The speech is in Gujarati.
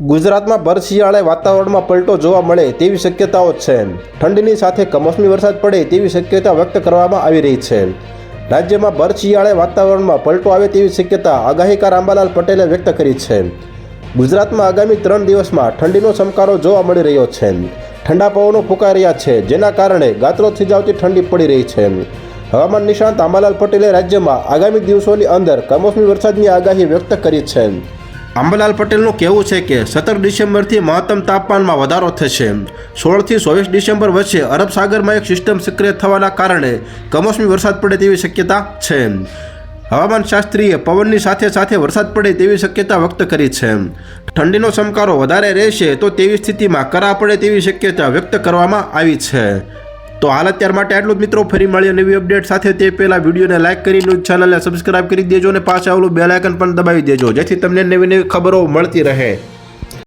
ગુજરાતમાં ભર શિયાળે વાતાવરણમાં પલટો જોવા મળે તેવી શક્યતાઓ છે। ઠંડીની સાથે કમોસમી વરસાદ પડે તેવી શક્યતા વ્યક્ત કરવામાં આવી રહી છે। રાજ્યમાં ભર શિયાળે વાતાવરણમાં પલટો આવે તેવી શક્યતા આગાહીકાર અંબાલાલ પટેલે વ્યક્ત કરી છે। ગુજરાતમાં આગામી 3 દિવસમાં ઠંડીનો ચમકારો જોવા મળી રહ્યો છે। ઠંડા પવનો ફૂંકાઈ રહ્યા છે, જેના કારણે ગાત્રો થીજાવતી ઠંડી પડી રહી છે। હવામાન નિષ્ણાત અંબાલાલ પટેલે રાજ્યમાં આગામી દિવસોની અંદર કમોસમી વરસાદની આગાહી વ્યક્ત કરી છે। અંબાલાલ પટેલનું કહેવું છે કે 17 ડિસેમ્બરથી મહત્તમ તાપમાનમાં વધારો થશે। 16 થી 24 ડિસેમ્બર વચ્ચે અરબ સાગરમાં એક સિસ્ટમ સક્રિય થવાના કારણે કમોસમી વરસાદ પડે તેવી શક્યતા છે। હવામાન શાસ્ત્રીએ પવનની સાથે સાથે વરસાદ પડે તેવી શક્યતા વ્યક્ત કરી છે। ઠંડીનો ચમકારો વધારે રહેશે તો તેવી સ્થિતિમાં કરા પડે તેવી શક્યતા વ્યક્ત કરવામાં આવી છે। તો હાલ અત્યાર માટે આટલું જ મિત્રો, ફરી મળીએ નવી અપડેટ સાથે। તે પહેલાં વિડીયોને લાઇક કરી ન્યૂઝ ચેનલને સબસ્ક્રાઇબ કરી દેજો અને પાછળ આવેલું બેલ આઇકન પણ દબાવી દેજો, જેથી તમને નવી ખબરો મળતી રહે।